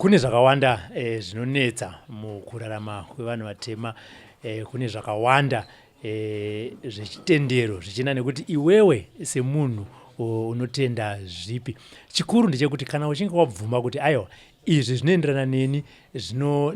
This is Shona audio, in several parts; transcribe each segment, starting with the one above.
Kune zvakawanda zvinonetsa mukurarama kwevanhu vatema, kune zvakawanda zvechitendero zvichina nekuti iwewe semunhu unotenda zvipi. Chikuru ndechekuti kana uchinge wabvuma kuti aiwa izvi zvinoenderana neni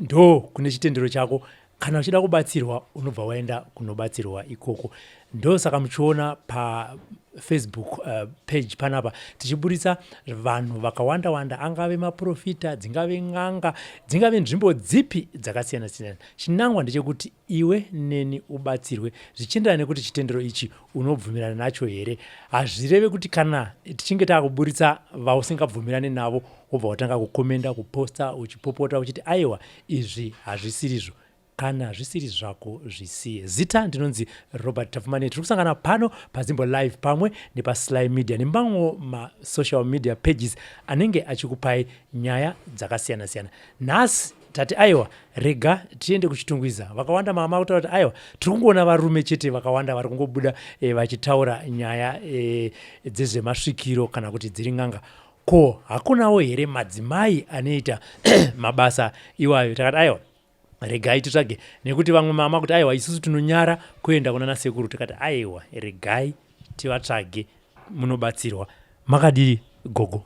ndo kune chitendero chako, kana uchida kubatsirwa unobva waenda kunobatsirwa ikoko. Ndo saka muchiona paFacebook page panapa tichiburitsa vanhu vakawanda wanda, angave maprofita, dzingave n'anga, dzingave nzvimbo dzipi dzakasiyana siyana. Chinangwa ndechekuti iwe neni ubatsirwe zvichienderana nekuti chitendero ichi unobvumirana nacho here. Hazvireve kuti kana tichinge takuburitsa vausingabvumirane navo wobva watanga kukomenda, kuposta, uchipopota uchiti aiwa izvi hazvisirizvo. Kana zvisiri zvako zvisiye. Zita ndinonzi Robert Tafumani. Tiri kusangana pano paZimbo Live pamwe nepaSlyMedia nemamwe masocial media pages anenge achikupai nyaya dzakasiyana siyana. Nhasi tati aiwa rega tiende kuchitungwiza. Vakawanda mama kutaura kuti aiwa tiri kungoona varume chete vakawanda vari kungobuda vachitaura nyaya dzezvemasvikiro kana kuti dziri n'anga. Ko hakunawo here madzimai anoita mabasa iwayo? Takati aiwa regai titsvage, nekuti vamwe mama kuti aiwa isusu tinonyara kuenda kuna sekuru. Tikati aiwa regai tivatsvage munobatsirwa. Makadii Gogo?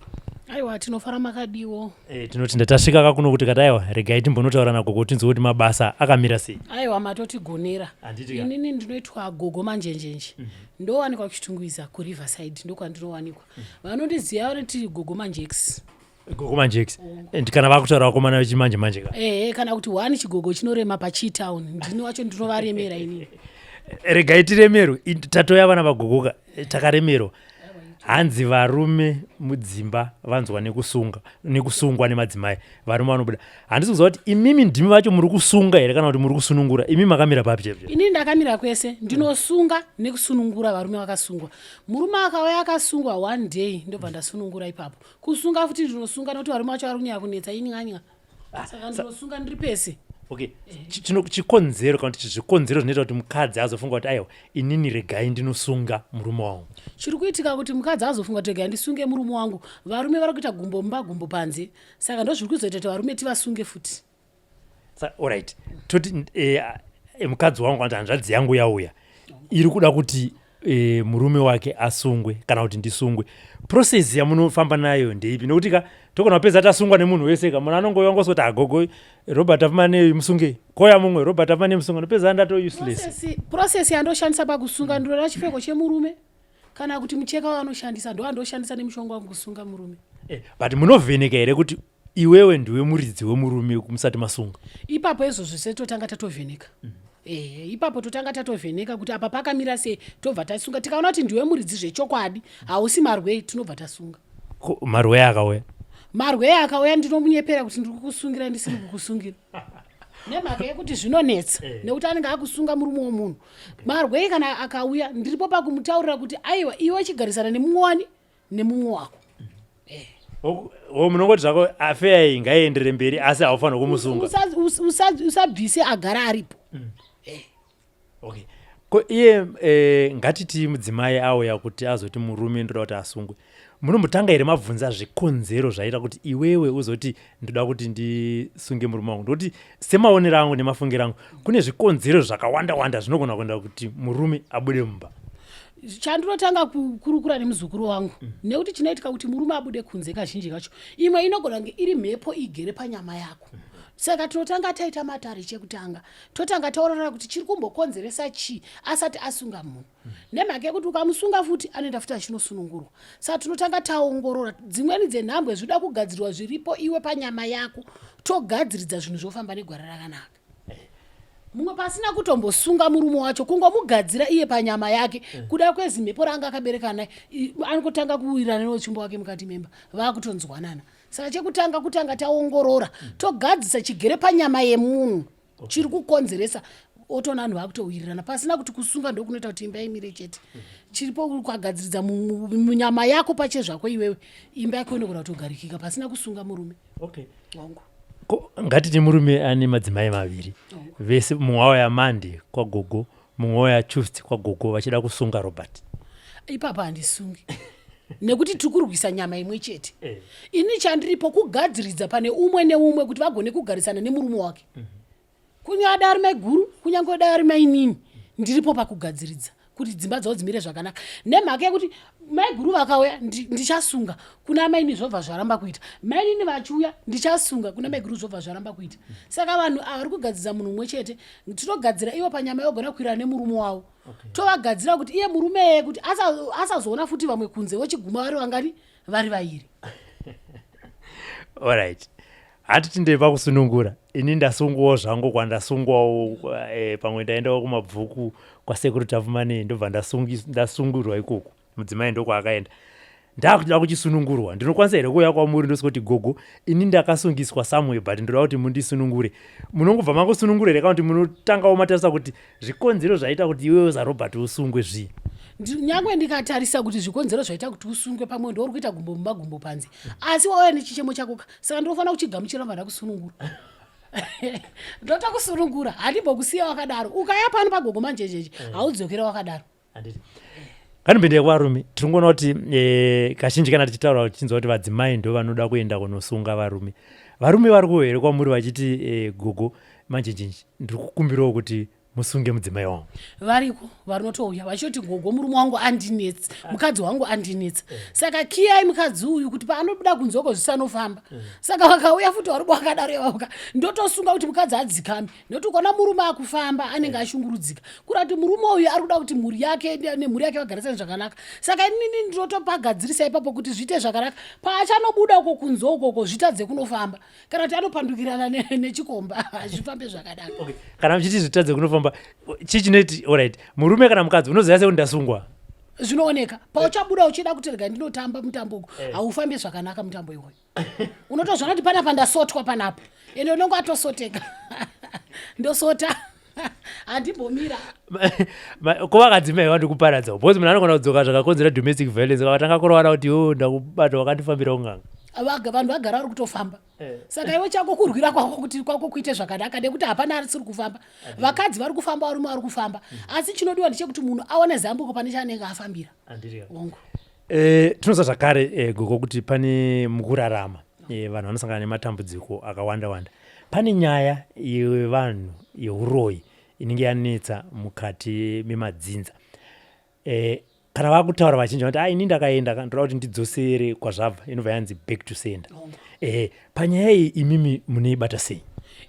Aiwa tinofara makadiwo. Tinoti ndatasvika kakuno kuti kati aiwa regai timbonotaura naGogo tinzwe kuti mabasa akamira sei. Aiwa matotigonera. Inini ndinoitwa Gogo Manjenje. Ndowanikwa kuchitungwiza kuri Vasaite, ndokwandinowanikwa. Vanondiziva vanoti Gogo Manjex. Gogo Manjex. Kana vakutaura vakomana vechimanje manje ka. Kana kuti wani chigogo chinorema paChitown. Ndini wacho ndinovaremera inini. Regai tiremerwe. Tatoya vana vaGogoka takaremero. Hanzi varume mudzimba vanzwa nekusungwa nemadzimai. Varume vanobuda. Handisi kuziva kuti imimi ndimi vacho muri kusunga here kana kuti muri kusunungura. Imimi makamira papi chete? Inini ndakamira kwese. Ndinosunga nekusunungura varume vakasungwa. Murume akauya akasungwa one day ndobva ndasunungura ipapo. Kusunga futi ndinosunga nokuti varume vacho vari kunyanya kunetsa inyanya. Saka ndinosunga ndiri pese. Okay. Chikonzero kana kuti zvikonzero zvinoita kuti mukadzi azofunga kuti aiwa inini regai ndinosunga murume wangu. Chiri kuitika kuti mukadzi azofunga kuti regai ndisunge murume wangu. Varume vari kuita gumbo mumba gumbo panze. Saka ndo zviri kuzoita kuti varume tivasunge futi. Alright. Toti mukadzi wangu kana hanzvadzi yangu yauya iri kuda kuti murume wake asungwe kana kuti ndisungwe. Process yamunofamba nayo ndeipi? Nekuti tokona kupedza tasungwa nemunhu wese ka munhu anongouya ngosoti agogo Robert Tafumani musunge koya mumwe Robert Tafumani musunge nopedza ndato useless. Process yandoshandisa pakusunga ndorona chipfeko chemurume kana kuti mucheka wanoshandisa ndo andoshandisa nemushonga wangu kusunga murume. But munovheneka here kuti iwewe ndiwe muridzi wemurume musati masunga? Ipapo izvo zvese totanga tatovheneka. Ipapo totanga tatovheneka kuti apa pakamira sei tobva tasunga. Tikaona kuti ndiwe muridzi zvechokwadi hausi marwei tinobva tasunga. Marwei akauya? Marwei akauya ndinomunyepera kuti ndiri kukusungira ndisiri kukusungira. Nemhaka yekuti zvinonetsa nekuti anenge akusunga murume womunhu. Marwei kana akauya ndiripo pakumutaurira kuti aiwa iwe chigarisana nemumwe nemumwe wako. Munongoti zvako afeya iyi ngaienderere mberi asi haufanira kumusunga. Usabvise agara aripo. Okay. Ko iye ngatiti mudzimai auya kuti azoti murume ndoda kuti asungwe. Munombotanga here mabvunza zvikonzero zvaita kuti iwewe uzoti ndoda kuti ndisunge murume wangu? Ndokuti semaonero angu nemafungiro angu kune zvikonzero zvakawanda wanda zvinogona kuenda kuti murume abude mumba. Chandinotanga kukurukura nemuzukuru wangu nekuti chinoitika kuti murume abude kunze kazhinji kacho imwe inogona kunge iri mhepo igere panyama yako. Saka tinotanga taita matare chekutanga totanga taorana kuti chiri kumbokonzeresa chii asati asunga munhu. Nemhaka yekuti ukamusunga futi anoenda futi achinosunungurwa. Saka tinotanga taongorora dzimweni dzenhambwe zvinoda kugadzirwa zviripo iwe panyama yako togadziridza zvinhu zvofamba negwara rakanaka. Mumwe pasina kutombosunga murume wacho kungomugadzira iye panyama yake kuda kwezimhepo ranga akabereka naye anotanga kuwirana nechumba wake mukati memba vakutonzwanana. Saka chekutanga taongorora togadzisa chigere panyama yemunhu chiri kukonzeresa otona vanhu vakutowirirana pasina kuti kusunga ndokunoita kuti imba imire chete. Chiripo kwagadziridza munyama yako pache zvako iwewe imba yako inogona kutogarikika pasina kusunga murume. Okay. Wangu. Ngatiti murume ane madzimai maviri. Vese mumwe wauya Mande kwaGogo, mumwe wauya Tuesday kwaGogo vachida kusunga Robert. Ipapo handisungi. nekuti tikurwisa nyama imwe chete. Ini chandiripo kugadziridza pane umwe neumwe kuti vagone kugarisana nemurume wake. Kunyangwe dai ari mai guru, kunyangwe dai ari mai nini, ndiripo pakugadziridza kuti dzimba dzavo dzimire zvakanaka. Nemhaka yekuti mai guru vakauya ndichasunga kuna mai nini zvobva zvaramba kuita. Mai nini vachiuya ndichasunga kuna mai guru zvobva zvaramba kuita. Saka vanhu vari kugadzira munhu umwe chete, tinogadzira ivo panyama yogona kukwirana nemurume wavo. Tovagadzira kuti iye murume kuti asazoona futi vamwe kunze vochiguma vari vangari vari vairi. Alright. Hatitinde pakusunungura. Ini ndasungwawo zvangu kwandasungwawo pamwe ndaendawo kumabvuku kwasekuru Tavumane ndobva ndasungurwa ikoko. Mudzimai ndoko akaenda. Ndakuda kuchisunungurwa. Ndinokwanisa here kuuya kwamuri ndosikuti Gogo, ini ndakasungiswa somewhere but ndoda kuti mundisunungure. Munongobva mangosunungura here kuti munotangawo matarisa kuti zvikonzero zvaita kuti iwewe zaRobert usungwe zvii. Nyangwe ndikatarisa kuti zvikonzero zvaita kuti usungwe pamwe ndo uri kuita gumbo mumagumbo panze. Asi wauya nechichemo chako, saka ndinofanira kuchigamuchira vana kusunungura. Ndota kusunungura, handimbokusiya wakadaro. Ukaya pano paGogo Manjenje, haudzokera wakadaro. Kanipindira kuvarume, tiringoona kuti kazhinji kana tichitaura tichinzwa kuti vadzimai ndo vanoda kuenda kunosunga varume. Varume vari kuhere kwamuri vachiti Gogo Manjenje, ndiri kukumbirawo kuti musunge mudzimai wangu. Variko varinotouya vachiti Gogo murume wangu andinetsa, mukadzi wangu andinetsa. Saka kiyai mukadzi uyu kuti paanobuda kunzoko zvisanofamba. Saka vakauya futi vari wakadaro yavauka. Ndotosunga kuti mukadzi adzikame. Nokuti ukaona murume akufamba anenge ashungurudzika. Kurati murume uyu ari kuda kuti mhuri yake nemhuri yake vagarisane zvakanaka. Saka inini ndinotopagadzirisa ipapo kuti zviite zvakanaka. Paachanobuda uko kunzo ukoko zvitadze kunofamba. Kana kuti anopandukirana nechikomba zvifambe zvakanaka. Okay. Kana mchiti zvitadze kunofamba chichineti alright. Murume kana mukadzi unoziva sekuti ndasungwa. Zvinooneka. Pauchabuda uchida kuti rega ndinotamba mutambo uko. Haufambi zvakanaka mutambo iwoyo. Unotozvona kuti panapa ndasotwa panapo. Ene unongo atosoteka. Ndosota. Handimbomira. Kuvakadzimai vandikuparadza. Because munhu anogona kudzoka zvakakonzera domestic violence vakatanga kurovana kuti ndakubata wakandifambira unganga. Vanhu vagara vari kutofamba. Saka iwe chako kurwira kwako kuti kwako kuite zvakanaka nekuti hapana asiri kufamba. Vakadzi vari kufamba, varume vari kufamba. Asi chinodiwa ndechekuti munhu aone zambuko pane chaanenge afambira. Hongu. Tinoziva zvakare Gogo kuti pane mukurarama vanhu vanosangana nematambudziko akawanda-wanda. Pane nyaya yevanhu yeuroyi inenge yanetsa mukati memadzinza. Kana vakutaura vachinji kuti ini ndakaenda ndoda kuti ndidzosere kwazvabva inobva yanzi back to sender. Panyaya iyi imimi munoibata sei?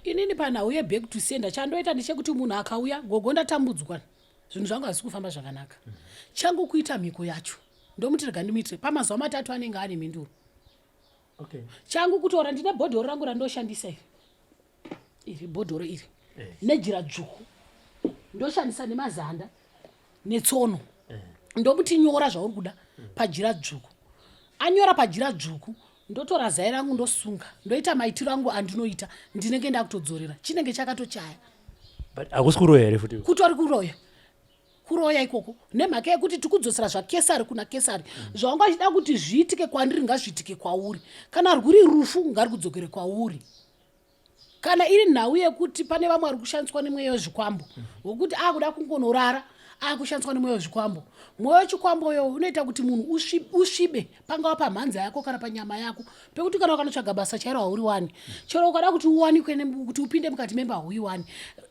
Inini panhau yeback to sender chandoita ndechekuti munhu akauya Gogo ndatambudzwa zvinhu zvangu hazisi kufamba zvakanaka. Changu kuita mhiko yacho ndomuti rega ndimuitire pamazuva matatu anenge ane mhinduro. Changu kutora ndine bhodhoro rangu randoshandisa iri bhodhoro iri nejira dzvuku ndoshandisa nemazanda netsono. Ndomuti nyora zvauri kuda pajira dzvuku. Anyora pajira dzvuku ndotora zai rangu ndosunga ndoita maitiro angu andinoita ndinenge ndakutodzorera chinenge chakatochaya. But hakusi kuroya here futi? Kutori kuroya ikoko nemhaka yekuti tikudzosera zvaKesari kuna Kesari. Zvawanga uchida kuti zviitike kwandiri ngazviitike kwauri. Kana rwuri rufu ngari kudzokere kwauri. Kana iri nhau yekuti pane vamwe vari kushandiswa nemweya wezvikwambo wokuti akuda kungonorara akushandiswa nemweya wezvikwambo. Mweya wechikwamboyo unoita kuti munhu usvibe pangava pamhanza yako kana panyama yako pekuti kana ukanotsvaga basa chairo hauri wani. Chero ukada kuti uwanikwe kuti upinde mukati memba hauiwani.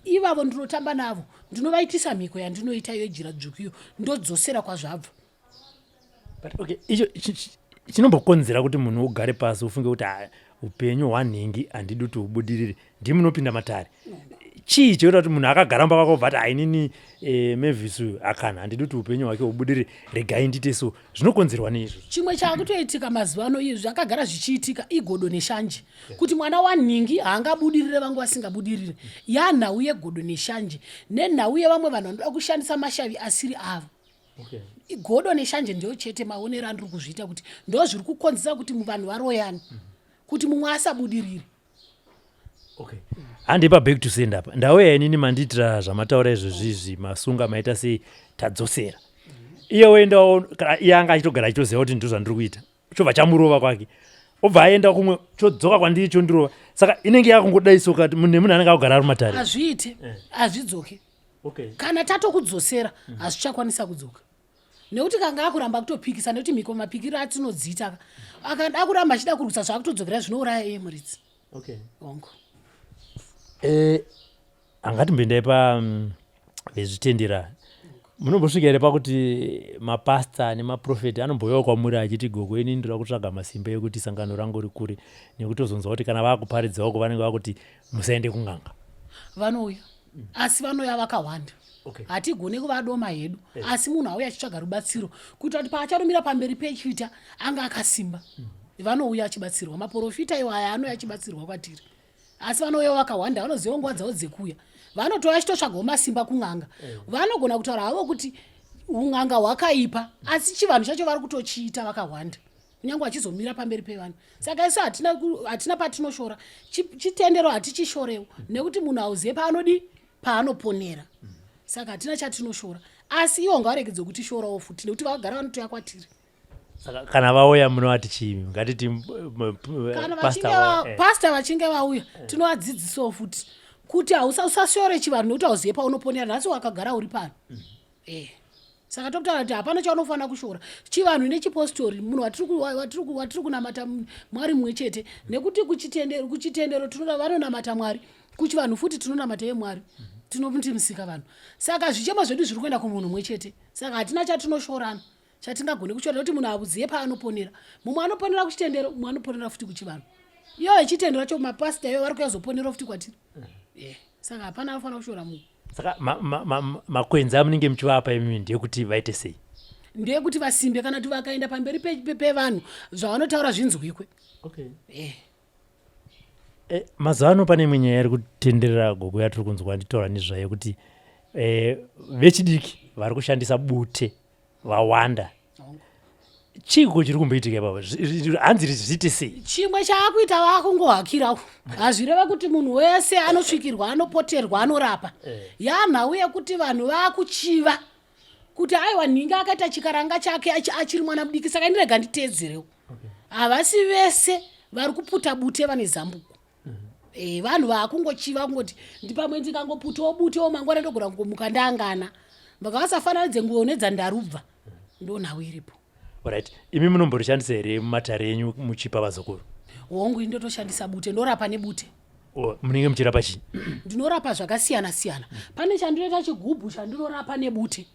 Ivavo ndinotamba navo ndinovaitisa mhiko yandinoita iyo jira dzvuku ndodzosera kwazvabva. But okay, icho chinombokonzera kuti munhu ugare pasi ufunge kuti upenyu hwanhingi handidi kuti ubudirire ndimunopinda matare. Chii choita kuti munhu akagara mba kwako bva kuti inini Mavis akana handidi kuti upenyu hwake ubudirire regai ndite so. Zvinokonzerwa neizvo. Chimwe chaakutoitika mazuva ano izvi zvakagara zvichiitika igodo neshanje. Kuti mwana wanhingi haangabudirire vangu vasingabudirire. Yanhau yegodo neshanje nenhau yevamwe vanhu vanoda kushandisa mashavi asiri avo. Godo neshanje ndio chete maonero andiri kuzviita kuti ndo zviri kukonzera kuti vanhu varoyane. Kuti mumwe asabudirire. Handipa back to send apa. Ndauya inini manditira zvamataura izvozvizvi masunga maita sei tadzosera. Iye oendawo iye anga achitogara achitoziva kuti ndizvo zvandiri kuita. Chobva chamurova kwake. Obva aenda kumwe chodzoka kwandiri chondirova. Saka inenge yakungodaiso kuti munhu anenge akugara ari matare. Azviite, azvidzoke. Kana tatokudzosera hazvichakwanisa kudzoka. nekuti kanga akuramba kutopikisa nekuti mapikiro atinodzita akada kuramba achida kurutsa zvakutodzokera zvinouraya emuridzi. Okay. Ongo. Angati mbendai vezvitendera munombosvika here pakuti mapasta nemaprofeti anomboyawo kwamuri achiti Gogo ini ndira kutsvaga masimba ekuti sangano rangu rikure nekutozonzwa kuti kana vakuparidzawo vanenge vakuti musaende kunganga? Vanouya asi vanouya vakawanda. Okay. Hatigone kuvadoma hedu asi munhu auya achitsvaga rubatsiro kuita kuti paacharumira pamberi pechita anga akasimba. Vanouya achibatsirwa, maprofita iwo aya anouya achibatsirwa kwatiri. Asi vanouya vakawanda, vanoziva nguva dzavo dzekuuya. Vanotoya achitotsvagawo masimba kunganga. Vanogona kutaura havo kuti unganga hwakaipa asi chivanhu chacho vari kutochiita vakawanda. Kunyange achizomira pamberi pevanhu. Saka isu hatina patinoshora. Chitendero hatichishoreo nekuti munhu auzive paanodi paanoponera. Saka hatina chatinoshora. Asi iwo ngavaregedze kutishorawo futi nekuti vagara vanotoya kwatiri. Saka kana vauya munovati chii? Ngatiti pasta vachinge vauya tinovadzidzisawo futi kuti usashore chivanhu nekuti hauzive paunoponera nhasi wakagara uri pano. Saka tokutaura kuti hapana chaunofanira kushora. Chivanhu nechipostori munhu watiri kunamata Mwari mumwe chete nekuti kuchitendero vanonamata Mwari, kuchivanhu futi tinonamata yeMwari. Tinomuti musika vanhu. Saka zvichemo zvedu zviri kuenda kumunhu mumwe chete. Saka hatina chatinoshorana. Chatingagone kushora kuti munhu abuziye paanoponera. Mumwe anoponera kuchitendero, mumwe anoponera futi kuchivanhu. Iyo yechitendero cho mapasta iyo vari kuyazoponera futi kwatiri. Saka hapana anofanira kushora munhu. Saka makwenzi amunenge muchivapa imimi ndeyekuti vaite sei? Ndeyekuti vasimbe kana kuti vakaenda pamberi pevanhu zvavanotaura zvinzwikwe. Okay. Mazuva ano pane imwe nyaya iri kutenderera Gogo yatiri kunzwa nditaura nezvayo kuti vechidiki vari kushandisa bute vawanda. Chiko chiri kumboitika ipapo? Hanzi zviite sei? Chimwe chaakuita vakungohakirawo. Hazvireva kuti munhu wese anosvikirwa, anopoterwa, anorapa. Yanhau yekuti vanhu vakuchiva kuti aiwa nhingi akaita chikaranga chake achiri mwana mudiki. Saka ndirega nditeedzerewo. Havasi vese vari kuputa bute vane zambuko. Vanhu vakungochiva kungoti ndipamwe ndikangoputawo butewo mangwana ndogona kungomuka ndangana. Vakavasafananidze nguo nedzandarubva. Ndonhau iripo. Alright. Imi munomborishandisa here mumatare enyu muchipa vazukuru? Hongu indotoshandisa bute, ndorapa nebute. Munenge muchirapa chii? Ndinorapa zvakasiyana siyana. Pane chandinoita chigubhu chandinorapa nebute.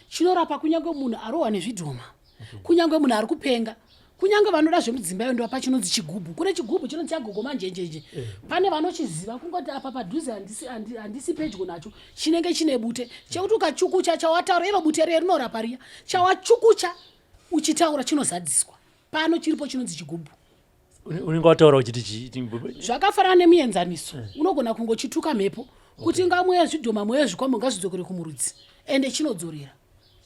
Chinorapa kunyange munhu arohwa nezvidhoma. Kunyange munhu ari kupenga. Kunyange vanoda zvemudzimba yo ndovapa chinonzi chigubhu. Kune chigubhu chinonzi Gogo Manjenje. Pane vanochiziva kungoti apa padhuze handisi pedyo nacho. Chinenge chine bute. Chekuti ukachukucha chawataura iro bute rinorapa riya. Chawachukucha uchitaura chinozadziswa. Pano chiripo chinonzi chigubhu. Unenge wataura uchiti zvakafanana nemuenzaniso. Unogona kungochituka mhepo kuti ngamweya zvidhoma mweya zvikwambo ngazvidzokere kumurudzi. Ende chinodzorera.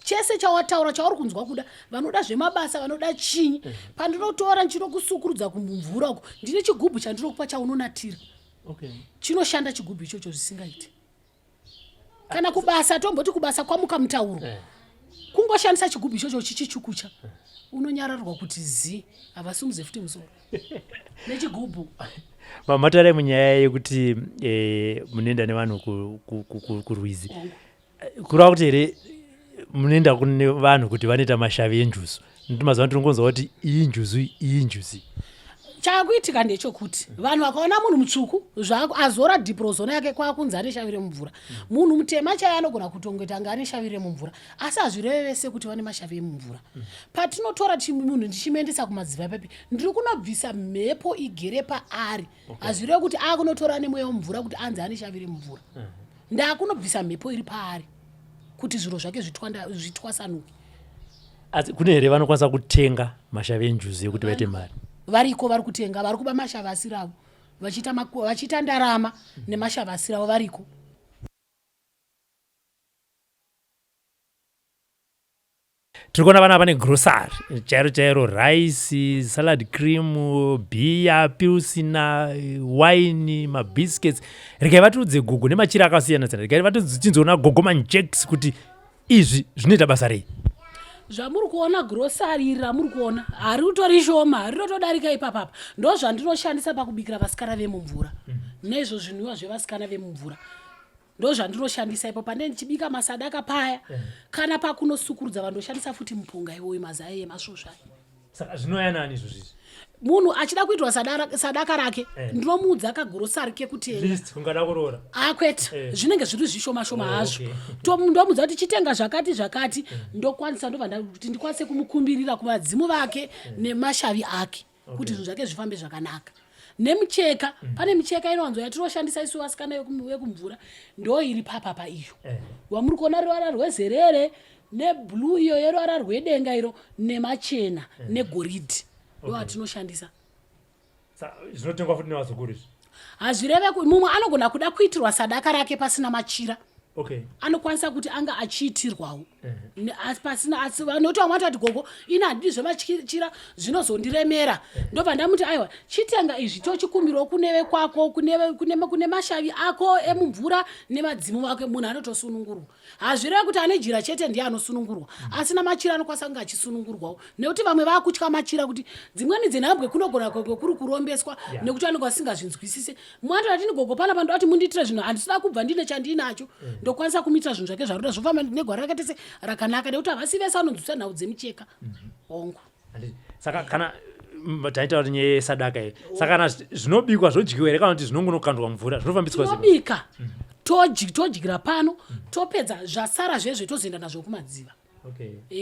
Chese chawataura chauri kunzwa kuda vanoda zvemabasa vanoda chinyi. Pandinotora nchinokusukurudza kumumvura uko ndine chigubhu chandinokupa chaunonatira. Okay. Chinoshanda chigubhu ichocho zvisingaiti. Kana kubasa tomboti kubasa kwamuka mutauro. Kungoshandisa chigubhu ichocho chichichukucha. Unonyararwa kuti zi havasumudze futi musoro. Nechigubhu. Mamatare munyaya yekuti munoenda nevanhu kurwizi. Kurava kuti here munoenda kune vanhu kuti vanoita mashavi enjuzu. Nditi mazuva tiringonzwa kuti iyi njuzu. Chakuitika ndechokuti vanhu vakaona munhu mutsvuku azora diprozona yake kwakunzi aneshavire mumvura. Munhu mutema chaiye anogona kutongoita anga aneshavire mumvura. Asi hazvireve vese kuti vane mashavi emumvura. Patinotora munhu ndichimuendesa kumadziva pepi ndiri kunobvisa mhepo igere paari. Hazvireve kuti akunotora nemweya wemumvura kuti anzi aneshavire mumvura. Ndakunobvisa mhepo iri paari kuti zviro zvake zvitwasanuke. Asi kune here vanokwanisa kutenga mashavi enjuzu yekuti vaite mari? Variko vari kutenga, vari kuba mashava asiravo. Vachita ndarama nemashava asiravo variko. Tirikuona vana pane grocery chairo rice, salad cream, beer, pilsner, wine, mabiscuits. Regai vatiudze Gogo nemachira akasiyana siyana. Regai vatiudze Gogo Manjenje kuti izvi zvinoita basa rei? Zvamuri kuona grocery ramuri kuona hari utori shoma, rinotodarika ipapapa. Ndo zvandinoshandisa pakubikira vasikana vemumvura. Nezvo zvinwiwa zvevasikana vemumvura. ndozvandinoshandisa ipo pane ndichibika masadaka paya kana pakunosukurudza vandoshandisa futi mupunga iwoyo mazai emasvosva. Saka zvinoyanani izvozvi. Munhu achida kuitwa sadaka rake ndinomuudza kagurosari kekutenga ungada kuroora akwete zvinenge zviri zvishoma hazvo ndomuudza kuti chitenga zvakati ndokwanisa ndobva kuti ndikwanise kumukumbirira kumadzimu vake nemashavi ake kuti zvinhu zvake zvifambe zvakanaka. Nemicheka pane micheka inowanzo yatinoshandisa isu vasikana yekumvura ndo iri papapa iyo wamuri kuona ruvara rwezerere neblue iyo yeruvara rwedenga iro nemachena negoridhi ndo atinoshandisa. Zvinotengwa futi nevazukuru izvi. Hazvireve mumwe anogona kuda kuitirwa sadaka rake pasina machira. Okay. Anokwanisa kuti anga achiitirwawo pasina asi vanoti vamwe vatati gogo ina handidi zvemachira zvinozondiremera ndobva ndamuti aiwa chitenga izvi tochikumbirawo kunewe kwako kune mashavi ako emumvura nemadzimu wake munhu anotosunungurwa. Hazvireve kuti ane jira chete ndiye anosunungurwa asina machira anokwanisa kunge achisunungurwawo nekuti vamwe vakutya machira kuti dzimweni dzenhambwe kunogona kuri kurombeswa nekuti anenge asingazvinzwisise. Mwato atini gogo pana pando ati mundiitire zvinhu handisida kubva ndine chandinacho ndokwanisa kumita zvinhu zvake zvaruda zvofamba negwara rakatese rakanaka nekuti havasi vese vanonzwisa nhau dzemicheka hongu. Saka kana taita kuti nyaya yesadaka iyi saka kana zvinobikwa zvodyiwa here kana kuti zvinongonokandwa mvura zvinofambiswa tinobika todyira pano topedza zvasara zvezve tozoenda nazvo kumadziva.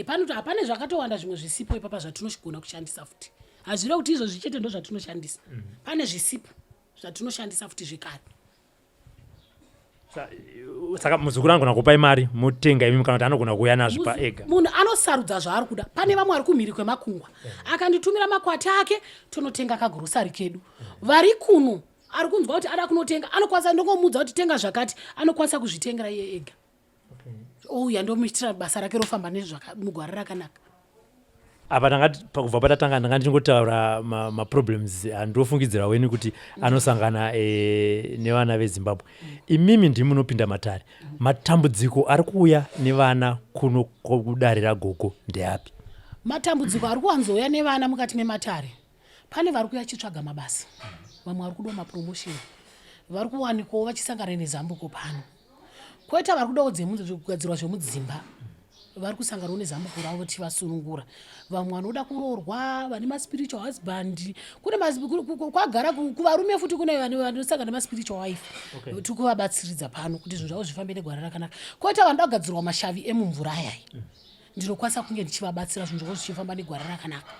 Pano hapane zvakatowanda zvimwe zvisipo ipapa zvatinogona kushandisa futi. Hazvive kuti izvo zvichete ndo zvatinoshandisa pane zvisipo zvatinoshandisa futi zvekare. Saka muzukuru anogona kupai mari mutenga imi kana kuti anogona kuuya nazvo paega. Munhu anosarudza zvaari kuda. Pane vamwe vari kumhiri kwemakungwa akanditumira makwati ake tonotenga kagurosari kedu. Vari kuno ari kunzwa kuti ada kunotenga anokwanisa ndongomudza kuti tenga zvakati anokwanisa kuzvitengera iye ega. Ouya ndomuitira basa rake rofamba mugwara rakanaka. Apa tangati pakubva patatanga ndanga ndichingotaura maproblems andofungidzira weni kuti anosangana nevana veZimbabwe. Imimi ndimi munopinda matare. Matambudziko ari kuuya nevana kuno kudarira gogo ndeapi? Matambudziko ari kuwanzouya nevana mukati mematare. Pane vari kuuya chitsvaga mabasa. Vamwe vari kuda mapromotion. Vari kuwanikwawo vachisangana nezambuko pano. Koita vari kudawo kugadzirwa zvemudzimba. Vari kusangana nezambuko ravo kuti vasunungura. Vamwe vanoda kuroorwa vane maspiritual husband. Kune kwagara kuvarume futi kune vanosangana nemaspiritual wife. Tiri kuvabatsiridza pano kuti zvinhu zvavo zvifambe negwara rakanaka. Koita vanoda kugadzirwa mashavi emumvura ayai. Ndinokwanisa kunge ndichivabatsira zvinhu zvavo zvichifamba negwara rakanaka.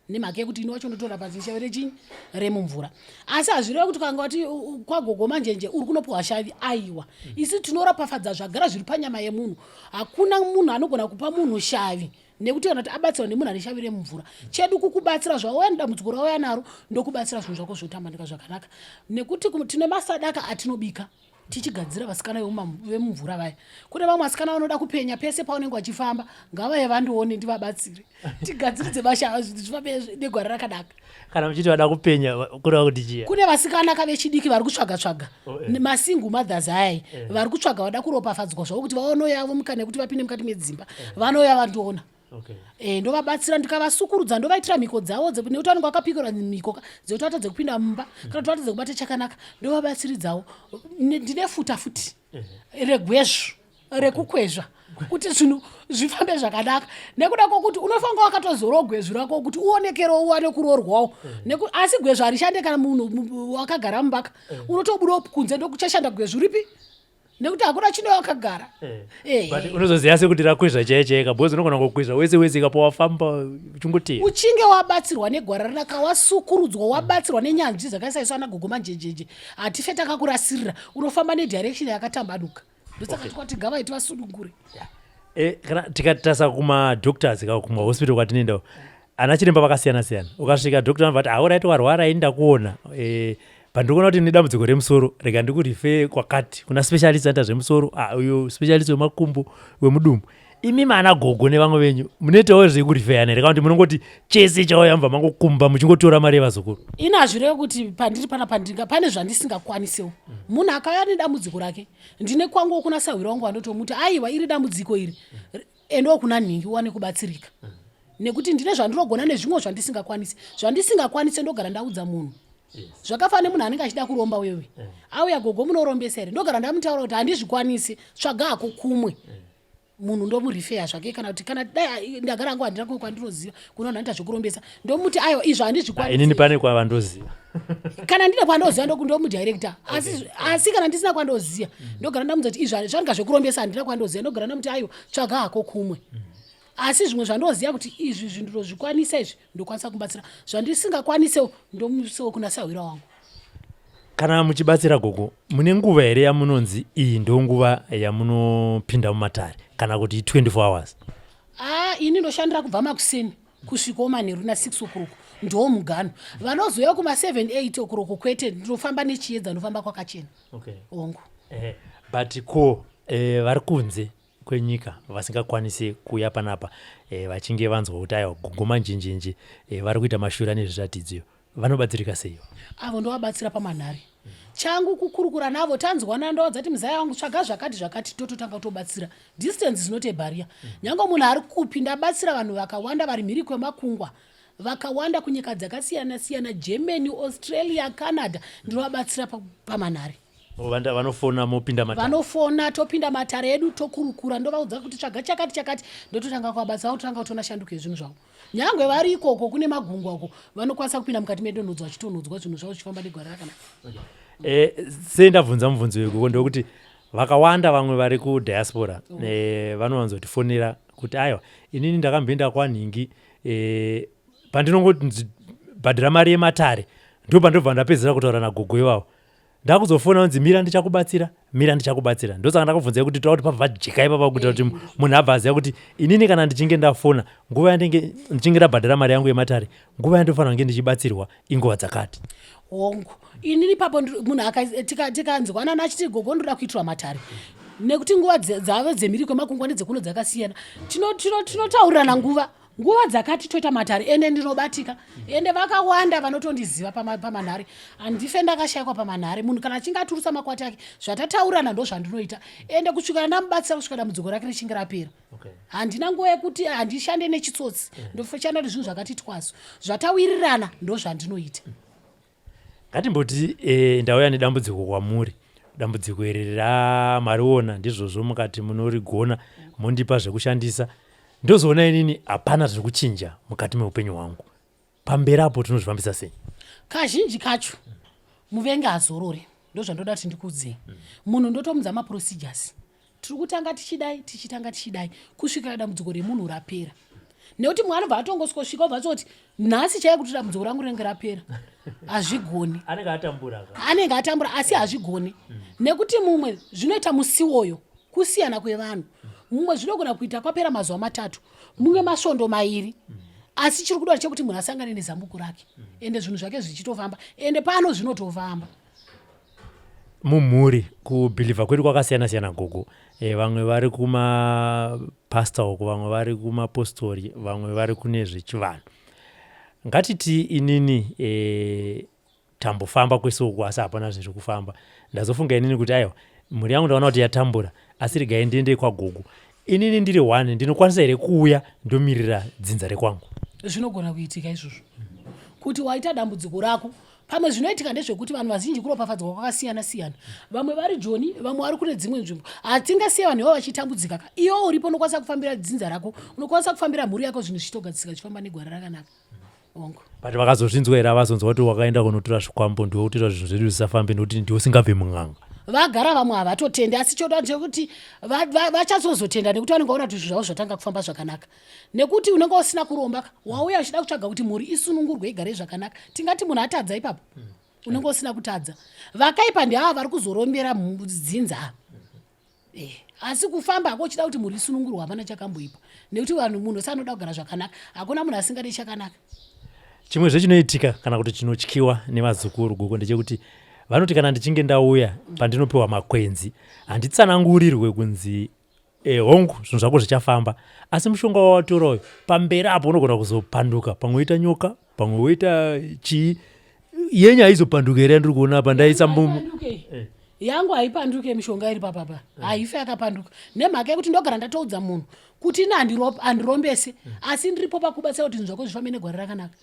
Nemhaka yekuti ino wacho ndotora pazishavi rechinyi remumvura. Asi hazvireva kuti kanga wati kwagogo Manjenje uri kunopuwa shavi aiwa. Isi tinorapafadza zvagara zviri panyama yemunhu. Hakuna munhu anogona kupa munhu shavi nekuti kana kuti abatsirwa nemunhu ane shavi remumvura. Chedu kukubatsira zvawauya nedambudziko rawauya naro ndokubatsira zvinhu zvako zvotambanika zvakanaka. Nekuti tine masadaka atinobika tichigadzira vasikana vemumvura vaya. Kune vamwe vasikana vanoda kupenya pese paunenge wachifamba ngavaye vandione ndivabatsire tigadziridze mashavi zvifambe negwara rakanaka. Kana muchiti vada kupenya kureva kuti chiya? Kune vasikana vechidiki vari kutsvaga masingle mothers ayai vari kutsvaga vada kuropafadzwa zvavo kuti vaono yavo mukana kuti vapinde mukati medzimba vanouya vandiona. Ndovabatsira ndikavasukurudza ndovaitira mhiko dzavo nekuti vanenge vakapikirwa mhiko dzekuti vatadze kupinda mumba kana kuti vatadze kubata chakanaka ndovabatsiridzawo. Ndine futa futi regwezvo rekukwezva kuti zvinhu zvifambe zvakanaka nekuda kwokuti unofanira wakatozora gwezvo rako kuti uonekerewo uwane kuroorwawo. Asi gwezvo harishande kana munhu wakagara mumbaka unotobudawo kunze ndokuchashanda gwezvo ripi nekuti hakuna chino wakagara. But unozoziva sekuti rakwezva chaichaika bhozi unogona kukwezva wese ikapo wafamba uchingoteya. Uchinge wabatsirwa negwara ranaka wasukurudzwa wabatsirwa nenyanzvi dzakaiswa naGogo Manjenje hatife takakurasirira unofamba nedirection yakatambanuka. Ndosaka twati gavaiti vasunungure. Kana tikatarisa kumadoctors kana kumahospital kwatinoendawo ana chiremba vakasiyana siyana. Ukasvika doctor anobva ati auraiti warwara enda kuona pandikuona kuti nedambudziko remusoro rega ndikurife kwakati kuna specialist anta zvemusoro uyo specialist wemakumbo wemudumbu. Imi mana gogo nevamwe venyu munoitawo zvekurifeyana here kana kuti munongoti chese chauya mubva mangokumba muchingotora mari yevazukuru? Inazvirevo kuti pandiri pane zvandisingakwanisewo. Munhu akauya nedambudziko rake ndine kwangu kuna sahwira wangu anotomuti aiwa iri dambudziko iri endawo kuna nhingi uwane kubatsirika. Nekuti ndine zvandinogona nezvimwe zvandisingakwanisi ndogara ndaudza munhu zvakafanana nemunhu anenge achida kuromba wewe auya gogo munorombesa here ndogara ndamutaura kuti handizvikwanisi tsvaga hako kumwe munhu ndomurifeya zvake kana kuti kana dai ndagara angu handina kwandinoziva kunoona ndita zvekurombesa ndomuti aiwa izvo handizvikwanisi inini pane kwavandoziva kana ndine kwandoziva ndomudirector asi kana ndisina kwandoziva ndogara ndamudza kuti izvo zvanika zvekurombesa handina kwandoziva ndogara ndamuti aiwa tsvaga hako kumwe asi zvimwe zvandoziva kuti izvi zvinhu ndozvikwanisa izvi ndokwanisa kubatsira zvandisingakwanisewo ndomusewo kuna sahwira wangu. Kana muchibatsira gogo mune nguva here yamunonzi iyi ndo nguva yamunopinda mumatare kana kuti 24 hours? Ini ndoshandira kubva makuseni kusvikawo manheru na6 o'clock ndo mugano vanozouya kuma7-8 o'clock kwete ndinofamba nechiedza ndofamba kwakachena. Ongo but ko vari kunze kwenyika vasingakwanisi kuya panapa vachinge vanzwa kuti aiwa gogo manjenjenje vari kuita mashura nezviratidzo vanobatsirika sei? Avo ndovabatsira pamanhare changu kukurukura navo tanzwana ndodzati muzai wangu tsvaga zvakati tototanga kutobatsira distance is not a barrier. Nyange munhu ari kupi ndabatsira vanhu vakawanda vari mhiri kwemakungwa vakawanda kunyika dzakasiyana siyana Germany, Australia, Canada ndinovabatsira pamanhare. Vanofona mopinda matare? Vanofona topinda matare edu tokurukura ndovaudza kuti tsvaga chakati ndototanga kuvabatsira vototanga kutona shanduka zvinhu zvavo. Nyangwe vari ikoko kune magungwa uko vanokwanisa kupinda mukati medonhodzo vachitonodzwa zvinhu zvavo zvichifamba negwara rakanaka. Sei ndabvunza mubvunzo wegoko ndokuti vakawanda vamwe vari kudiaspora vanovanzotifonera kuti aiwa inini ndakamboenda kwanhingi pandinongoti bhadhira mari yematare ndo pandobva ndapedzera kutaura nagogo ivavo ndakuzofona unzi mira ndichakubatsira ndosaka ndakubvunzai kuti toda kuti pabva jeka ipapa kuita kuti munhu abva aziva kuti inini kana ndichinge ndafona nguva ndichinge ndabhadhira mari yangu yematare nguva yandofanira kunge ndichibatsirwa inguva dzakati. Hongu inini papo munhu tikanzwana nachiti gogo ndoda kuitirwa matare nekuti nguva dzavo dzemhiri kwemakungwa nedzekuno dzakasiyana tinotaurirana nguva dzakati toita matare ende ndinobatika ende vakawanda vanotondiziva pamanhare handife ndakashayikwa pamanhare munhu kana achinge aturusa makwati ake zvatataurana ndo zvandinoita ende kusvikira ndamubatsira kusvika dambudziko rake richinge rapera. Handina nguva yekuti handishande nechitsotsi ndoshanda nezvinhu zvakati twaso zvatawirirana ndo zvandinoita. Ngatimboti ndauya nedambudziko kwamuri dambudziko iri ramariona ndizvozvo mukati munorigona mondipa zvekushandisa ndozoona inini hapana zviri kuchinja mukati meupenyu hwangu pamberi apo tinozvifambisa sei? Kazhinji kacho muvengi azorore ndozvandoda kuti ndikuudzei munhu ndotomudza maprocedures tiri kutanga tichidai kusvika dambudziko remunhu rapera nekuti mwana bva atongosvika obva atoti nhasi chaiye kuti dambudziko rangu rinenge rapera hazvigoni. Anenge atambura asi hazvigoni nekuti mumwe zvinoita musiwoyo kusiyana kwevanhu mumwe zvinogona kuita kwapera mazuva 3 mumwe masvondo 2 asi chiri kuda chekuti munhu asangane nezambuko rake ende zvinhu zvake zvichitofamba ende pano zvinotofamba. Mumhuri kubhilivha kwedu kwakasiyana gogo vamwe vari kumapasta uko vamwe vari kumapostori vamwe vari kune zvechivanhu ngatiti inini tambofamba kwese uko asi hapana zviri kufamba ndazofunga inini kuti aiwa mhuri yangu ndaona kuti yatambura asi regai ndiende kwagogo inini ndiri 1 ndinokwanisa here kuuya ndomirira dzinza rekwangu? Zvinogona kuitika izvozvo kuti waita dambudziko rako pamwe zvinoitika ndezvekuti vanhu vazhinji kuropafadzwa kwakasiyana siyana vamwe vari joni vamwe vari kune dzimwe nzvimbo hatingasiye vanhu ivavo vachitambudzika iwo uripo unokwanisa kufambira dzinza rako unokwanisa kufambira mhuri yako zvinhu zvichitogadzisika zvichifamba negwara rakanaka. Ongo but vakazozvinzwa here avazonzwa kuti wakaenda kunotora zvikwambo ndiwo kutiita zvinhu zvedu zvisafambe nokuti ndiwo singabve mun'anga? Vagara vamwe havatotende asi choda ndechekuti vachazozotenda nekuti vanenge vaona kuti zvinhu zvavo zvatanga kufamba zvakanaka nekuti unenge usina kuromba wauya uchida kutsvaga kuti mhuri isunungurwe igare zvakanaka tingati munhu atadza ipapo unenge usina kutadza vakaipa ndeava vari kuzorombera dzinza asi kufamba hako uchida kuti mhuri isunungurwa hapana chakamboipa nekuti vanhu munhu sanoda kugara zvakanaka hakuna munhu asingade chakanaka. Chimwe zvechinoitika kana kuti chinotyiwa nevazukuru gogo ndechekuti vanoti kana ndichinge ndauya pandinopiwa makwenzi handitsanangurirwe kunzi hongu zvinhu zvako zvichafamba asi mushonga wawatorayo pamberi apo unogona kuzopanduka pamwe woita nyoka pamwe woita chii yenyu haizopanduka here ndiri kuona apa ndaisa yangu haipanduke mishonga iri papapa haife yakapanduka nemhaka yekuti ndogara ndatoudza munhu kuti ina handirombese asi ndiripo pakubatsira kuti zvinhu zvako zvifambe negwara rakanaka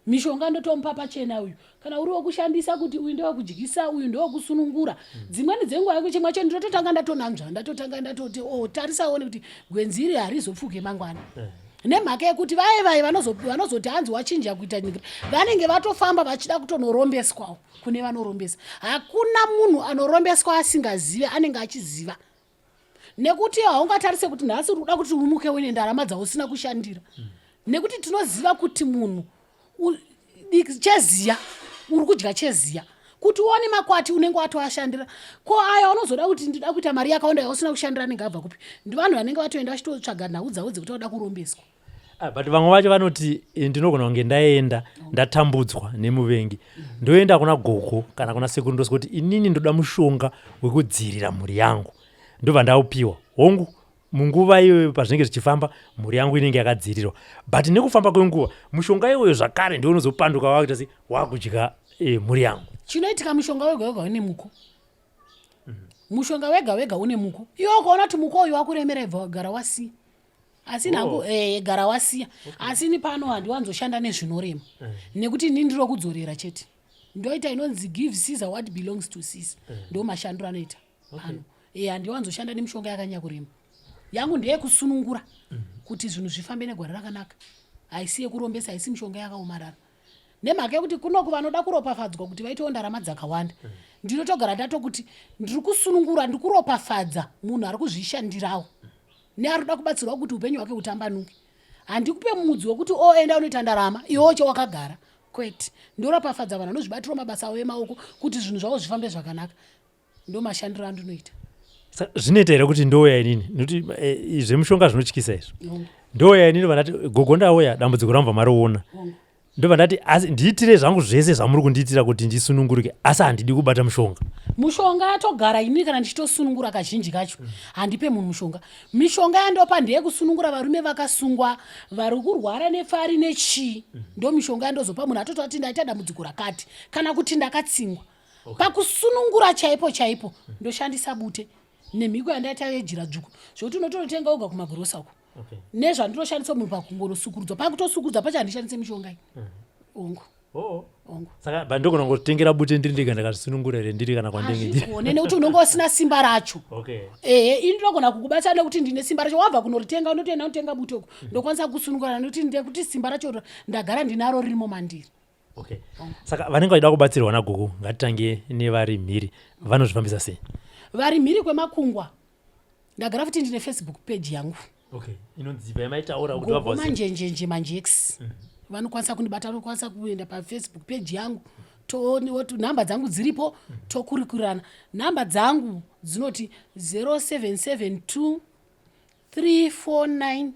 mishonga ndotomupa pachena uyu kana uri wokushandisa kuti uyu ndewa kudyisa uyu ndewa kusunungura dzimweni dzenguva yako chimwe chacho ndototanga ndatonanzva ndatotanga ndatoti tarisaone kuti gwenzi iri harizopfuke mangwana nemhaka yekuti vai vanozoti hanzi wachinja kuita nyika vanenge vatofamba vachida kutonorombeswawo kune vanorombesa. Hakuna munhu anorombeswa asingazive, anenge achiziva. Nekuti haungatarise kuti nhasi uri kuda kuti umuke wene ndarama dzawo usina kushandira. Nekuti tinoziva kuti munhu cheziya uri kudya cheziya kuti uone makwati unenge watoashandira. Ko aya unozoda kuti ndida kuita mari yakawanda yausina kushandira anenge abva kupi? Ndi vanhu vanenge vatoenda vachitotsvaga nhau dzavo dzekuti vanoda kurombeswa. But vamwe vacho vanoti ndinogona kunge ndaenda ndatambudzwa nemuvengi ndoenda kuna Gogo kana kuna sekuru ndosikuti inini ndoda mushonga wekudzirira mhuri yangu ndobva ndaupiwa hongu munguva iyoyo pazvinenge zvichifamba mhuri yangu inenge yakadzirirwa. But nekufamba kwenguva mushonga iwoyo zvakare ndiwo unozopanduka wakuita se wakudya mhuri yangu. Chinoitika mushonga wega wega une muko. Mushonga wega wega une muko. Iwo ukaona kuti muko uyu wakuremera ibva gara wasiya. Asi nangu gara wasiya. Asi ni pano handiwanzoshanda nezvinorema. Nekuti ini ndiro kudzorera chete. Ndoita inonzi give Caesar what belongs to Caesar. Ndo mashandiro anoita. Pano. Handiwanzoshanda nemishonga yakanya kurema. Yangu ndiye kusunungura kuti zvinhu zvifambe negwara rakanaka. Haisi yekurombesa, haisi mishonga yakaomarara. Nemhaka yekuti kuno kuvanoda kuropafadzwa kuti vaitewo ndarama dzakawanda. Ndinotogara ndatokuti ndiri kusunungura ndikuropafadza munhu ari kuzvishandirawo. Nearoda kubatsirwa kuti upenyu hwake hutambanuke. Handikupe mudzi wekuti oenda unoita ndarama iwo chewakagara. Kwete. Ndoropafadza vanhu vanozvibatira mabasa avo emaoko kuti zvinhu zvavo zvifambe zvakanaka. Ndo mashandiro andinoita. Zvinoita here kuti ndoya inini nokuti zvemushonga zvinotyisa izvo. Ndoya inini vanati Gogo ndauya dambudziko ramubva mariona. Ndobva ndati asi ndiitire zvangu zvese zvamuri kundiitira kuti ndisununguruke asi handidi kubata mushonga. Mushonga yatogara inini kana ndichitosunungura kazhinji kacho handipe munhu mushonga. Mishonga yandopa ndeye kusunungura varume vakasungwa vari kurwara nefari nechii. Ndo mishonga yandozopa munhu atototi ndaita dambudziko rakati kana kuti ndakatsingwa. Pakusunungura chaipo chaipo ndoshandisa bute nemhiko yandaita yejira dzvuku zvokuti unototenga oga kumagirosa uko. Nezvandinoshandisa munhu pakungonosukurudzwa pakutosukurudza pacho handishandise mishonga iyi. Ongo. Ongo. Saka bandogona ngotengera bute ndiri ndega ndakasunungura here ndiri kana kwandenge ndiri. Nekuti unonge usina simba racho. Ini ndinogona kukubatsira nekuti ndine simba racho wabva kunoritenga unotoenda unotenga bute uko ndokwanisa kusunungura nekuti ndekuti simba racho ndagara ndinaro ririmo mandiri. Saka vanenge vachida kubatsirwa naGogo ngatitange nevari mhiri vanozvifambisa sei? Vari mhiri kwemakungwa ndagara futi ndine Facebook page yangu. Inonzi vamaitaura kuti Gogo Manjenje Manjex. Vanokwanisa kundibata, vanokwanisa kuenda paFacebook page yangu. Namba dzangu dziripo tokurikurana. Namba dzangu dzinoti 0772 349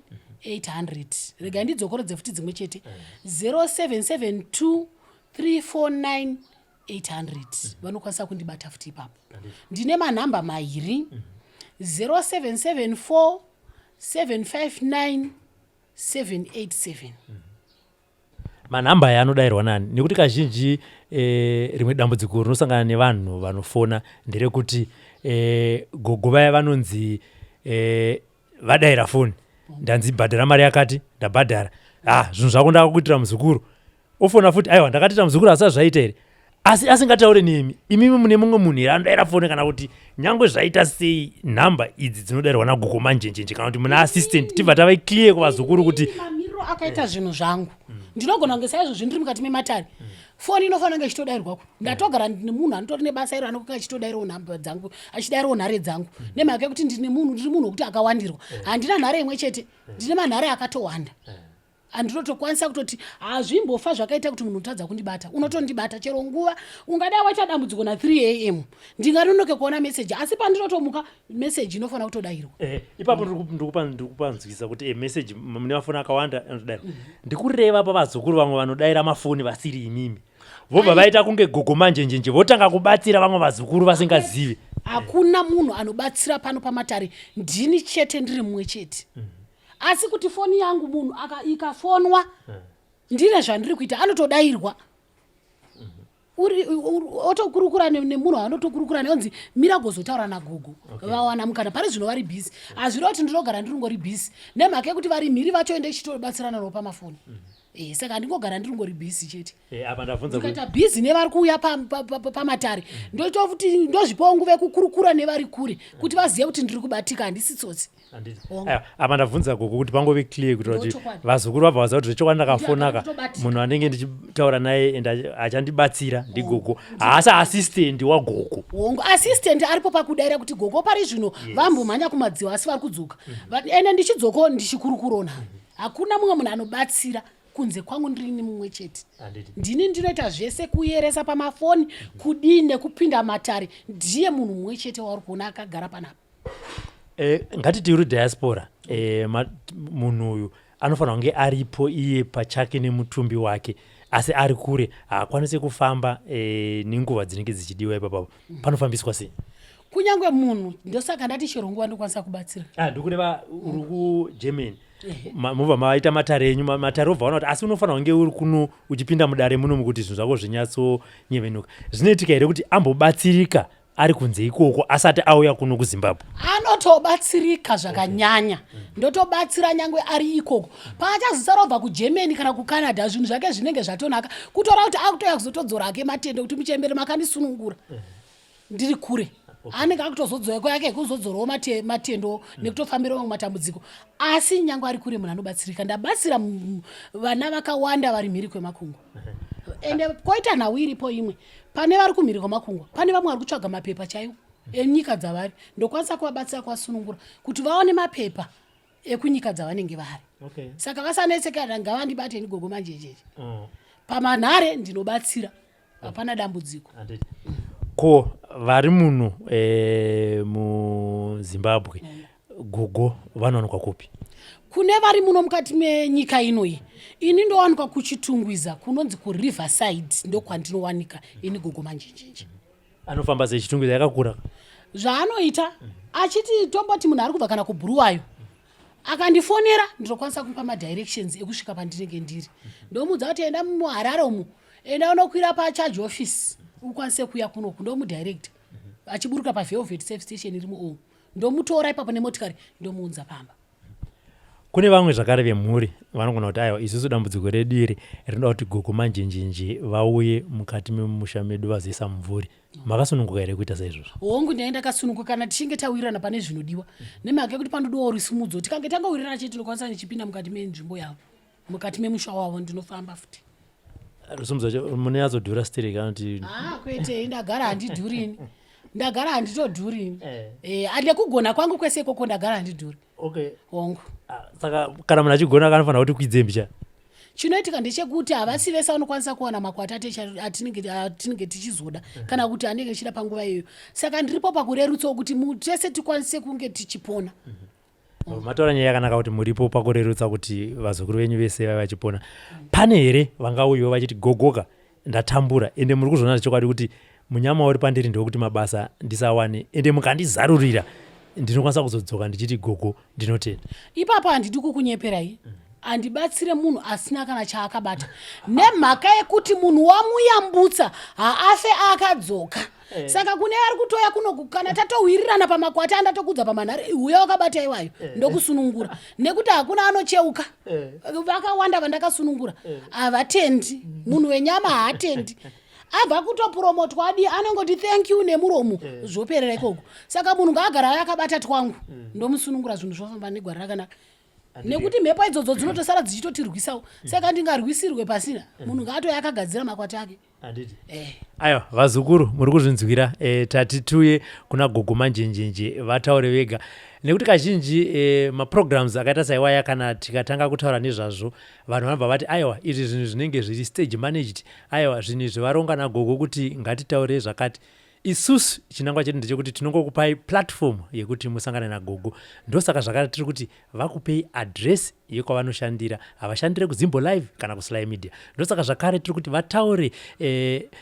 800. Rega ndidzokorodze futi dzimwe chete. 0772 349 800. Vanokwanisa kundibata futi ipapo. Ndine manhamba mairi 0774 759 787. Manhamba aya anodayirwa nani? Nekuti kazhinji rimwe dambudziko rinosangana nevanhu vanofona nderekuti Gogo vaya vanonzi vadayira foni ndanzi bhadhara mari yakati ndabhadhara zvinhu zvako ndakakuitira muzukuru ofona futi aiwa ndakatiita muzukuru asi zvaita here asi asingataure nemi imimi mune mumwe munhu here anodayira foni kana kuti nyangwe zvaita sei nhamba idzi dzinodayirwa naGogo Manjenje kana kuti muna assistant tibva tavaiclear kuvazukuru kuti mamiriro akaita zvinhu zvangu ndinogona kunge saizvozvi ndiri mukati mematare foni inofanira kunge ichitodayirwako ndatogara ndine munhu anotori nebasa iro anokuka achitodayirawo nhamba dzangu achidayirawo nhare dzangu nemhaka yekuti ndiri munhu wekuti akawandirwa handina nhare imwe chete ndine manhare akatowanda. Andinotokwanisa kutoti hazvimbofa zvakaita kuti munhu utadza kundibata unotondibata chero nguva ungadai waita dambudziko na 3 am ndinganonoke kuona meseji asi pandinotomuka meseji inofanira kutodayirwa. Ipapo ndikupanzwisa kuti meseji mune mafoni akawanda anotodayirwa. Ndikureva pavazukuru vamwe vanodayira mafoni vasiri imimi vobva vaita kunge Gogo Manjenje votanga kubatsira vamwe vazukuru vasingazivi. Hakuna munhu anobatsira pano pamatare ndini chete ndiri mumwe chete. Asi kuti foni yangu munhu ikafonwa ndine zvandiri kuita anotodayirwa. Otokurukura nemunhu anotokurukura neonzi mira gozotaura naGogo vawana mukana pari zvino vari bhisi hazviri kuti ndinogara ndiri ngori bhisi nemhaka yekuti vari mhiri vacho ende ichitobatsirana navo pamafoni. saka handingogara ndiri busy chete apa ndabvunza ndikaita busy nevari kuuya pamatare ndoita kuti ndozvipawo nguva yekukurukura nevari kure kuti vazive kuti ndiri kubatika handisi tsotsi. apa ndabvunza Gogo kuti pangove clear kuti vazukuru vabva vaziva kuti zvechokwadi ndakafonaka munhu anenge ndichitaura naye ende achandibatsira ndiGogo haasi assistant waGogo. Hongu assistant aripo pakudaira kuti Gogo pari zvino vambomhanya kumadziva asi vari kudzoka ene ndichidzoko ndichikurukura hakuna mumwe munhu anobatsira kunze kwangu ndirini mumwe chete. Ndini ndinoita zvese kuyeresa pamafoni kudii nekupinda matare ndiye munhu mumwe chete wauri kuona akagara panapa. Ngatiti uri diaspora munhu uyu anofanira kunge aripo iye pachake nemutumbi wake asi ari kure haakwanisi kufamba nenguva dzinenge dzichidiwa ipapo panofambiswa sei? Kunyange munhu ndosaka ndati chero nguva ndokwanisa kubatsira. Ndokureva uri kuGermany mubva maita matare enyu matare obva waona kuti asi unofanira kunge uri kuno uchipinda mudare muno mukuti zvinhu zvako zvinyatsonyevenuka. Zvinoitika here kuti ambobatsirika ari kunze ikoko asati auya kuno kuZimbabwe? Anotobatsirika zvakanyanya ndotobatsira nyangwe ari ikoko paachazosara obva kuGermany kana kuCanada zvinhu zvake zvinenge zvatonaka kutora kuti akutoya kuzotodzora ake matende kuti muchembere makandisunungura ndiri kure anenge akutozodzoreko yake kuzodzorawo matendo nekutofambirawo matambudziko asi nyangwe ari kure munhu anobatsirika. Ndabatsira vana vakawanda vari mhiri kwemakungwa ende koita nhau iripo imwe pane vari kumhiri kwemakungwa pane vamwe vari kutsvaga mapepa chaiwo enyika dzavari ndokwanisa kuvabatsira kuvasunungura kuti vaone mapepa ekunyika dzavanenge vari. Saka vasanetsekana ngavandibate ndiGogo Manjenje pamanhare ndinobatsira hapana dambudziko. Ko vari muno muZimbabwe Gogo vanowanikwa kupi? Kune vari muno mukati menyika inoyi ini ndowanikwa kuChipfambi kunonzi kuRiverside ndokwandinowanika ini Gogo Manjenje. Anofamba sei Chipfambi yakakura? Zvaanoita achiti tomboti munhu ari kubva kana kuBhuluwayo akandifonera ndinokwanisa kumupa madirections ekusvika pandinenge ndiri ndomudza kuti enda muHarare umu enda unokwira pacharge office ukwanise kuya kunoku ndomudirector achiburuka paVelvet Safe Station iri muOmu ndomutora ipapo nemotikari ndomuunza pamba. Kune vamwe zvakare vemhuri vanogona kuti aiwa isusu dambudziko redu iri rinoda kuti Gogo Manjenje vauye mukati memusha medu vazoisa mumvuri. Makasununguka here kuita saizvozvo? Hongu ndaenda kasununguka kana tichinge tawirirana pane zvinodiwa nemhaka yekuti panodowo rusumudzo tikange tangawirirana chete tinokwanisa nechipinda mukati menzvimbo yavo mukati memusha wavo ndinofamba futi. Rusumudzo mune yazodhura stiri kana kuti kwete ndagara handidhurini ndagara handitodhurini ande kugona kwangu kwese ikoko ndagara handidhuri. Hongu saka kana munhu achigona kanofanira kuti kwidze mbicha chinoitika ndechekuti havasi vese vanokwanisa kuwana makwati atinenge tichizoda kana kuti anenge chida panguva iyoyo saka ndiripo pakurerutsawo kuti tese tikwanise kunge tichipona. Mataura nyaya yakanaka kuti muripo pakurerutsa kuti vazukuru venyu vese vave vachipona. Pane here vangauyiwo vachiti Gogoka ndatambura ende muri kuzviona zvechokwadi kuti munyama uri pandiri ndewekuti mabasa ndisawane ende mukandizarurira ndinokwanisa kuzodzoka ndichiti Gogo ndinotenda? Ipapo handidi kukunyeperai handibatsire munhu asina kana chaakabata nemhaka yekuti munhu wamuyambutsa haafe akadzoka. Saka kune vari kutoya kunoku kana tatowirirana pamakwati andatokudza pamanhare uya wakabata iwayo ndokusunungura nekuti hakuna anocheuka vakawanda vandakasunungura havatendi munhu wenyama haatendi abva kutopromotwa adi anongoti thank you nemuromo zvoperera ikoko. Saka munhu ngaagara akabata twangu ndomusunungura zvinhu zvofamba negwara rakanaka nekuti mhepo idzodzo dzinotosara dzichitotirwisawo saka ndingarwisirwe pasina munhu ngaatoya akagadzira makwati ake. Aiwa vazukuru muri kuzvinzwira tati tuye kuna Gogo Manjenje vataure vega nekuti kazhinji maprograms akaita saiwaya kana tikatanga kutaura nezvazvo vanhu vanobva vati aiwa izvi zvinhu zvinenge zviri stage managed aiwa zvinhu zvivaronga naGogo kuti ngatitaure zvakati. Isusu chinangwa chedu ndechekuti tinongokupai platform yekuti musangane naGogo ndosaka zvakare tiri kuti vakupei address yekwavanoshandira havashandire kuZimbo Live kana kuSlyMedia ndosaka zvakare tiri kuti vataure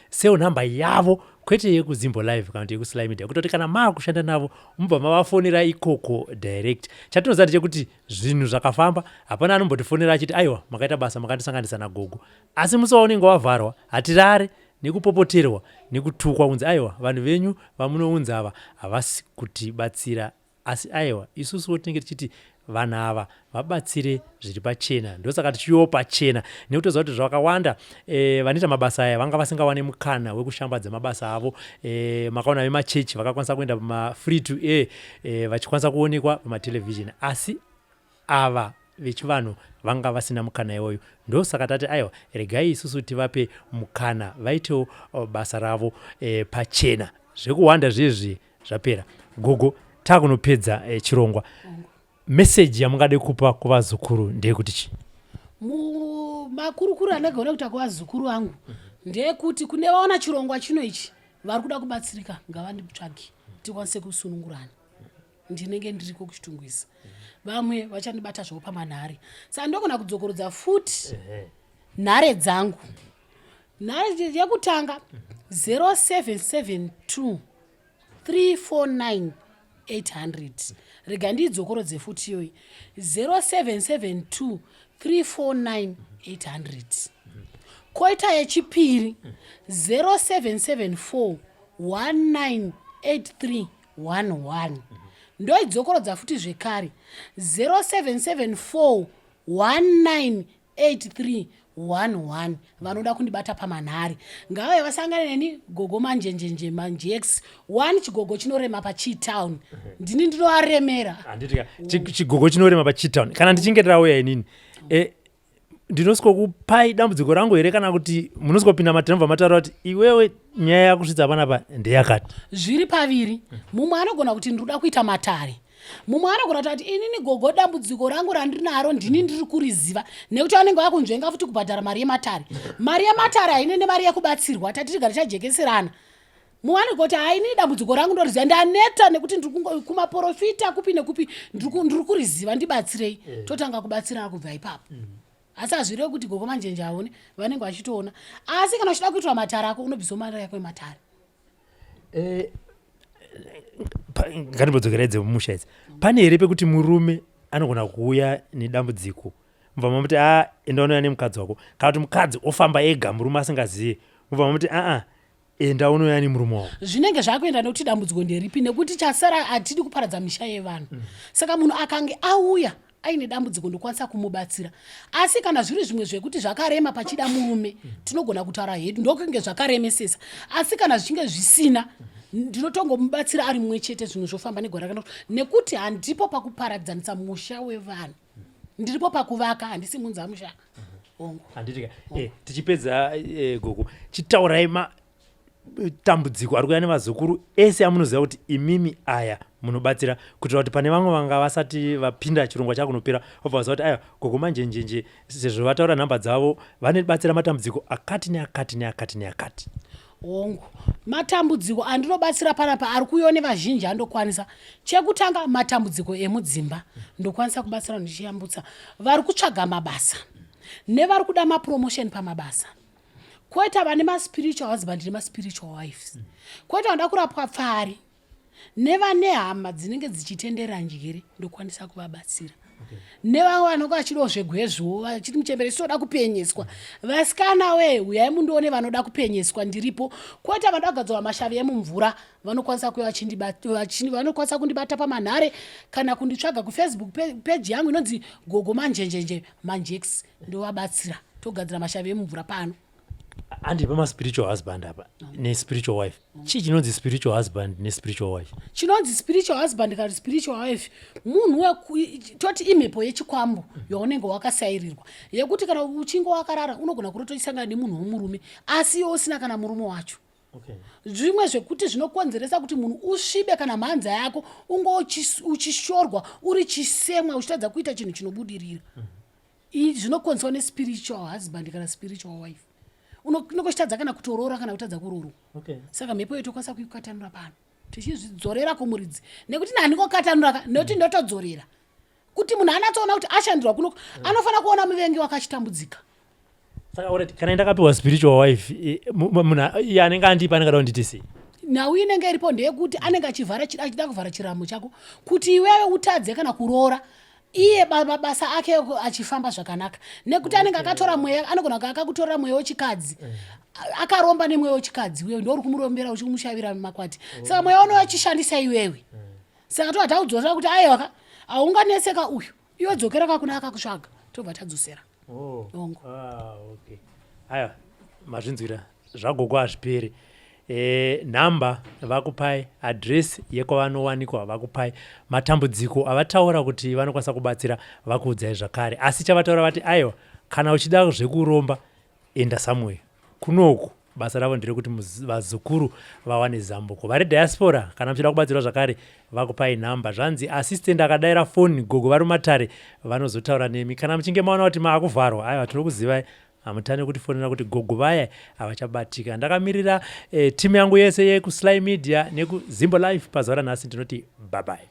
cell number yavo kwete yekuZimbo Live kana kuti yekuSlyMedia kutoti kana maakushanda navo mubva mavafonera ikoko direct. Chatinoziva ndechekuti zvinhu zvakafamba hapana anombotifonera achiti aiwa makaita basa makandisanganisa naGogo asi musi waunenge wavharwa hatirare nekupopoterwa nekutukwa kunzi aiwa vanhu venyu vamunounza ava havasi kutibatsira asi aiwa isusu tinenge tichiti vana ava vabatsire zviri pachena. Ndosaka tichiwo pachena nekutoziva kuti zvakawanda vanoita mabasa aya vanga vasingawane mukana wekushambadza mabasa avo. Makaona vemachechi vakakwanisa kuenda pama-free to air vachikwanisa kuonekwa pamatelevision, asi ava vechivanhu vanga vasina mukana iwoyo. Ndosaka tati aiwa, regai isusu tivape mukana vaitewo basa ravo pachena. Zvekuwanda zvezvi zvapera. Gogo, takunopedza chirongwa. Message yamungade kupa kuvazukuru ndeyekuti chi? Makurukuru anogona kuita kuvazukuru vangu ndeyekuti kune vaona chirongwa chino ichi vari kuda kubatsirika ngavanditsvage tikwanise kusunungurana. Ndinenge ndiriko kuchitungwiza, vamwe vachandibata zvavo pamanhare. Saka ndogona kudzokorodza futi nhare dzangu. Nhare yekutanga 0772 349 800. Rega ndidzokorodze futi iyoyi 0772 349 800. Koita yechipiri 0774 198311. Ndoidzokorodza futi zvekare 0774 198311. Vanoda kundibata pamanhare ngavave vasangane neni Gogo Manjenje Manjex 1 chigogo chinorema paChitown. Ndini ndinovaremera. Chigogo chinorema paChitown. Kana ndichinge ndauya inini ndinosikokupai dambudziko rangu here kana kuti munosikopinda matemva mataura kuti iwewe nyaya yakusvitsa panapa ndeyakati? Zviri paviri. Mumwe anogona kuti ndinoda kuita matare, mumwe anogona kuti inini Gogo dambudziko rangu randinaro ndini ndiri kuriziva, nekuti vanenge vakunzvenga futi kubhadhara mari yematare. Mari yematare haine mari yekubatsirwa, tatirigara tajekeserana. Mumwe anogona kuti hainini dambudziko rangu ndoriziva, ndaneta nekuti ndiri kumaprofita kupi nekupi ndiri kuriziva, ndibatsirei. Totanga kubatsirana kubva ipapo. Asi hazvirevi kuti Gogo Manjenje aone, vanenge vachitoona. Asi kana uchida kuitwa matare ako unobvisa mari yako yematare. Ngandimbodzokera mumusha idzi. Pane here pekuti murume anogona kuuya nedambudziko mubva mamuti enda unouya nemukadzi wako, kana kuti mukadzi ofamba ega murume asingazive mubva mamuti enda unouya nemurume wako? Zvinenge zvakuenda nekuti dambudziko nderipi, nekuti chasara hatidi kuparadza misha yevanhu. Saka munhu akange auya aine dambudziko ndokwanisa kumubatsira. Asi kana zviri zvimwe zvekuti zvakarema pachida murume, tinogona kutaura hedu ndokunge zvakaremesesa. Asi kana zvichinge zvisina, ndinotongomubatsira ari mumwe chete, zvinhu zvofamba negora rakanaka, nekuti handipo pakuparadzanisa musha wevanhu. Ndiripo pakuvaka, handisi munza musha. Handitika. Tichipedza Gogo, chitaurai tambudziko ari kuya nevazukuru ese amunoziva kuti imimi aya munobatsira, kuitira kuti pane vamwe vanga vasati vapinda chirongwa chakunopera vobva vaziva kuti aya Gogo Manjenje sezvo vataura nhamba dzavo vanobatsira matambudziko akati neakati neakati neakati. Matambudziko andinobatsira panapa ari kuiwa nevazhinji andokwanisa. Chekutanga matambudziko emudzimba ndokwanisa kubatsira ndichiyambutsa vari kutsvaga mabasa nevari kuda mapromotion pamabasa. Koita vane maspiritual husband nemaspiritual wives. Koita vanoda kurapwa pfari nevane hama dzinenge dzichitendera njere ndokwanisa kuvabatsira. Nevamwe vanonga vachidawo zvegwezvo vachiti muchembere sitoda kupenyeswa, vasikana we uyai mundione vanoda kupenyeswa, ndiripo. Koita vanoda kugadzirwa mashavi emumvura vanokwanisa kuuya vanokwanisa kundibata pamanhare kana kunditsvaga kuFacebook page yangu inonzi Gogo Manjenje Manjex, ndovabatsira togadzira mashavi emumvura pano. Andipa maspiritual husband apa nespiritual wife. Chii chinonzi spiritual husband nespiritual wife? Chinonzi spiritual husband kana spiritual wife munhu toti imhepo yechikwambo yaunenge wakasairirwa, yekuti kana uchinge wakarara unogona kurotoisangana nemunhu womurume asi iwe usina kana murume wacho. Zvimwe zvekuti zvinokonzeresa kuti munhu usvibe kana mhanza yako unge uchishorwa uri chisemwa uchitadza kuita chinhu chinobudirira. Izvi zvinokonzerwa nespiritual husband kana spiritual wife. Unokoshitadza kana kutorora kana kutadza kurorwa. Saka mhepo yetokwanisa kuikatanura pano tichizvidzorera kumuridzi, nekuti nandingokatanura nekuti ndotodzorera kuti munhu anatsoona kuti ashandirwa kuno anofanira kuona muvengi wakachitambudzika. Saka urati kana ndakapiwa spiritual wife munhu iye anenge andipa anenge kunditi sei? Nhau inenge iripo ndeyekuti anenge achida kuvhara chiramo chako kuti iwewe utadze kana kuroora iye mabasa ake achifamba zvakanaka, nekuti anenge akatora mweya, anogona akakutorera mweya wechikadzi akaromba nemweya wechikadzi, wewe ndouri kumurombera uchimushavira makwati. Saka mweya uno wachishandisa iwewe. Saka taudzora kuti aiwa aunganeseka uyu iwe dzokera kakuna akakusvaga tobva tadzosera ongo. Okay. Aya mazvinzwira zvagogo hazviperi. Nhamba vakupai, adresi yekwavanowanikwa vakupai, matambudziko avataura kuti vanokwanisa kubatsira vakuudzai zvakare, asi chavataura vati aiwa kana uchida zvekuromba enda somewhere kunoku. Basa ravo nderekuti vazukuru vawane zambuko. Vari diaspora kana muchida kubatsirwa zvakare vakupai nhamba. Zvanzi assistant akadayira foni Gogo vari mumatare vanozotaura nemi. Kana muchinge maona kuti maakuvharwa aiwa tiri kuzivai hamutane kuti fonera kuti Gogo vaya havachabatika. Ndakamirira timu yangu yese yekuSlyMedia nekuZimbo Life pazuva ranhasi ndinoti bye bye.